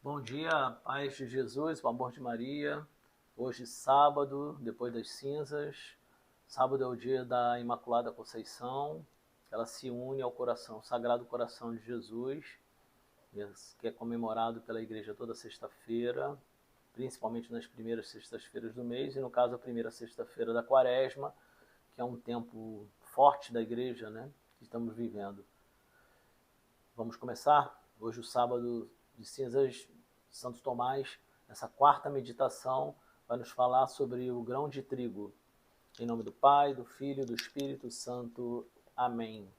Bom dia, paz de Jesus, o amor de Maria. Hoje, sábado, depois das cinzas. Sábado é o dia da Imaculada Conceição. Ela se une ao coração, Sagrado Coração de Jesus, que é comemorado pela Igreja toda sexta-feira, principalmente nas primeiras sextas-feiras do mês, e no caso, a primeira sexta-feira da Quaresma, que é um tempo forte da Igreja, né, que estamos vivendo. Vamos começar? Hoje, o sábado de cinzas, Santo Tomás, nessa quarta meditação, vai nos falar sobre o grão de trigo. Em nome do Pai, do Filho e do Espírito Santo. Amém.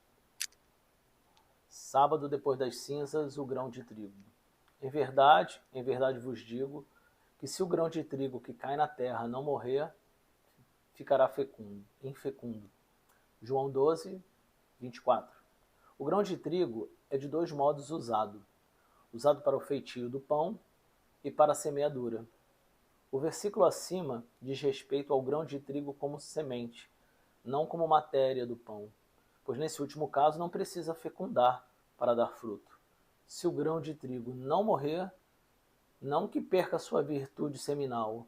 Sábado depois das cinzas, o grão de trigo. Em verdade vos digo, que se o grão de trigo que cai na terra não morrer, ficará fecundo, infecundo. João 12, 24. O grão de trigo é de dois modos usado para o feitio do pão e para a semeadura. O versículo acima diz respeito ao grão de trigo como semente, não como matéria do pão, pois nesse último caso não precisa fecundar para dar fruto. Se o grão de trigo não morrer, não que perca sua virtude seminal,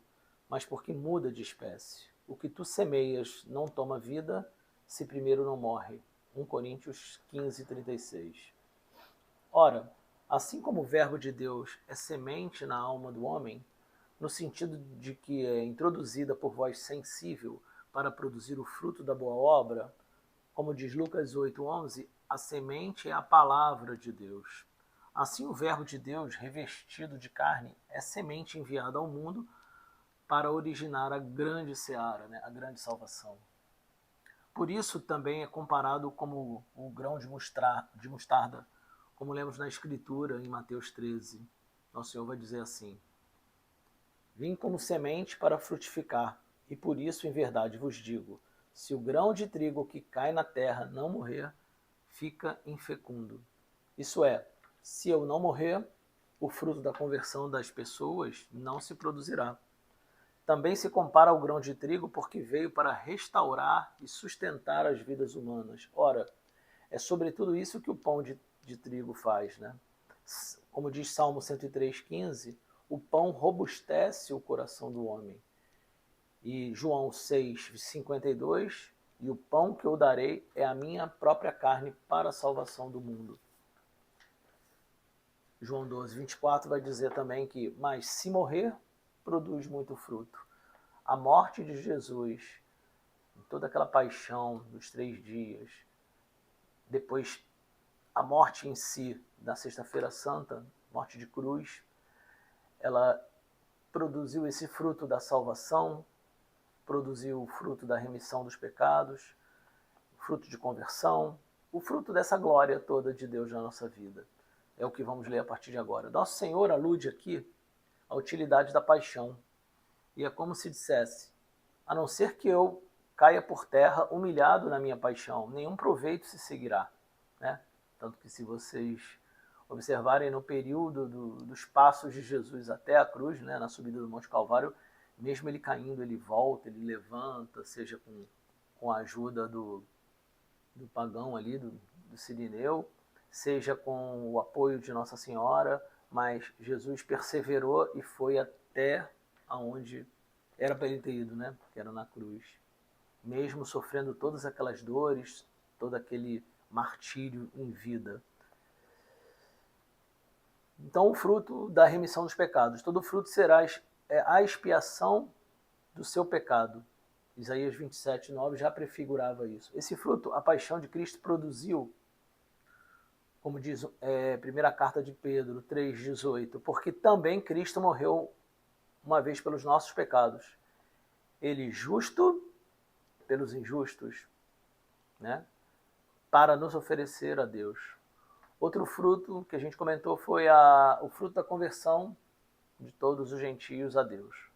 mas porque muda de espécie. O que tu semeias não toma vida, se primeiro não morre. 1 Coríntios 15, 36. Ora, assim como o Verbo de Deus é semente na alma do homem, no sentido de que é introduzida por voz sensível para produzir o fruto da boa obra, como diz Lucas 8:11, a semente é a palavra de Deus. Assim, o Verbo de Deus, revestido de carne, é semente enviada ao mundo para originar a grande seara, né, a grande salvação. Por isso também é comparado como o grão de mostarda, como lemos na Escritura em Mateus 13. Nosso Senhor vai dizer assim: Vim como semente para frutificar, e por isso, em verdade, vos digo: se o grão de trigo que cai na terra não morrer, fica infecundo. Isso é, se eu não morrer, o fruto da conversão das pessoas não se produzirá. Também se compara ao grão de trigo porque veio para restaurar e sustentar as vidas humanas. Ora, é sobretudo isso que o pão de trigo faz, né? Como diz Salmo 103:15, o pão robustece o coração do homem. E João 6:52, e o pão que eu darei é a minha própria carne para a salvação do mundo. João 12:24 vai dizer também que, mas se morrer, produz muito fruto. A morte de Jesus, toda aquela paixão dos 3 dias, depois a morte em si, da Sexta-feira Santa, morte de cruz, ela produziu esse fruto da salvação, produziu o fruto da remissão dos pecados, o fruto de conversão, o fruto dessa glória toda de Deus na nossa vida. É o que vamos ler a partir de agora. Nosso Senhor alude aqui à utilidade da paixão. E é como se dissesse: a não ser que eu caia por terra humilhado na minha paixão, nenhum proveito se seguirá. Né? Tanto que, se vocês observarem no período dos passos de Jesus até a cruz, né, na subida do Monte Calvário, mesmo ele caindo, ele volta, ele levanta, seja com a ajuda do pagão ali, do Sirineu, seja com o apoio de Nossa Senhora, mas Jesus perseverou e foi até aonde era para ele ter ido, né? Que era na cruz. Mesmo sofrendo todas aquelas dores, todo aquele martírio em vida. Então, o fruto da remissão dos pecados. Todo fruto será a expiação do seu pecado. Isaías 27:9 já prefigurava isso. Esse fruto, a paixão de Cristo produziu, como diz primeira carta de Pedro 3:18, porque também Cristo morreu uma vez pelos nossos pecados. Ele justo pelos injustos, né? Para nos oferecer a Deus. Outro fruto que a gente comentou foi o fruto da conversão de todos os gentios a Deus.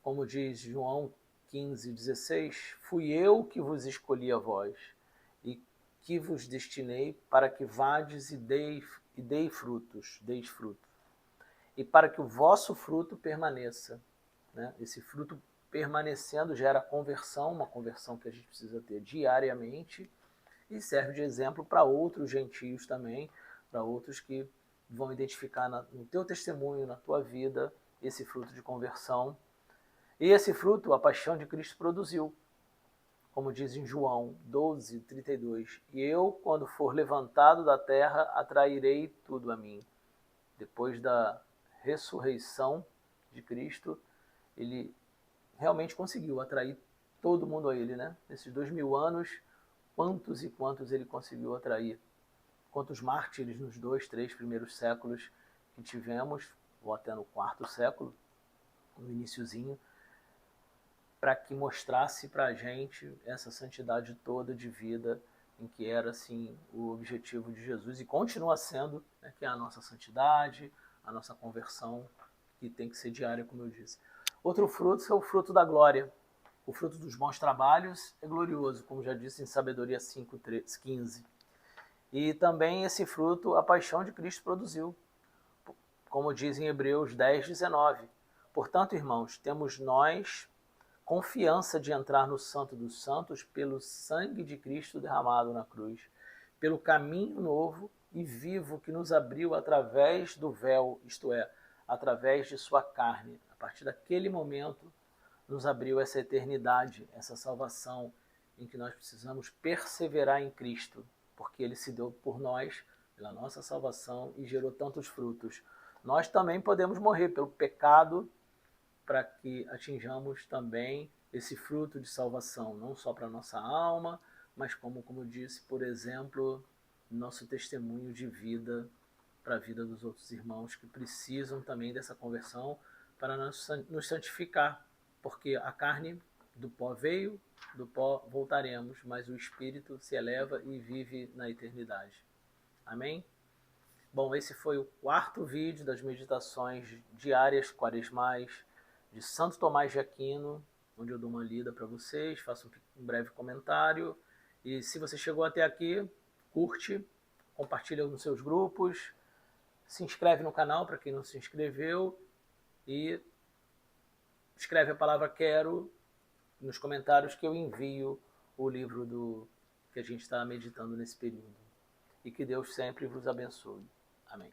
Como diz João 15:16, fui eu que vos escolhi a vós, e que vos destinei para que vades e deis frutos, e para que o vosso fruto permaneça. Né? Esse fruto permanecendo gera conversão, uma conversão que a gente precisa ter diariamente, e serve de exemplo para outros gentios também, para outros que vão identificar no teu testemunho, na tua vida, esse fruto de conversão. E esse fruto a paixão de Cristo produziu, como diz em João 12:32. E eu, quando for levantado da terra, atrairei tudo a mim. Depois da ressurreição de Cristo, ele realmente conseguiu atrair todo mundo a ele, né? Nesses 2000 anos, quantos e quantos ele conseguiu atrair? Quantos mártires nos 2, 3 primeiros séculos que tivemos, ou até no 4º século, no iniciozinho, para que mostrasse para a gente essa santidade toda de vida em que era assim o objetivo de Jesus e continua sendo, né, que é a nossa santidade, a nossa conversão, que tem que ser diária, como eu disse. Outro fruto é o fruto da glória. O fruto dos bons trabalhos é glorioso, como já disse em Sabedoria 5:15. E também esse fruto a paixão de Cristo produziu, como diz em Hebreus 10:19. Portanto, irmãos, temos nós confiança de entrar no Santo dos Santos pelo sangue de Cristo derramado na cruz, pelo caminho novo e vivo que nos abriu através do véu, isto é, através de sua carne. A partir daquele momento, nos abriu essa eternidade, essa salvação, em que nós precisamos perseverar em Cristo, porque ele se deu por nós, pela nossa salvação, e gerou tantos frutos. Nós também podemos morrer pelo pecado, para que atinjamos também esse fruto de salvação, não só para a nossa alma, mas como eu disse, por exemplo, nosso testemunho de vida para a vida dos outros irmãos que precisam também dessa conversão para nos santificar, porque a carne do pó veio, do pó voltaremos, mas o Espírito se eleva e vive na eternidade. Amém? Bom, esse foi o 4º vídeo das meditações diárias quaresmais de Santo Tomás de Aquino, onde eu dou uma lida para vocês, faço um breve comentário. E se você chegou até aqui, curte, compartilha nos seus grupos, se inscreve no canal para quem não se inscreveu e escreve a palavra quero nos comentários que eu envio o livro que a gente está meditando nesse período. E que Deus sempre vos abençoe. Amém.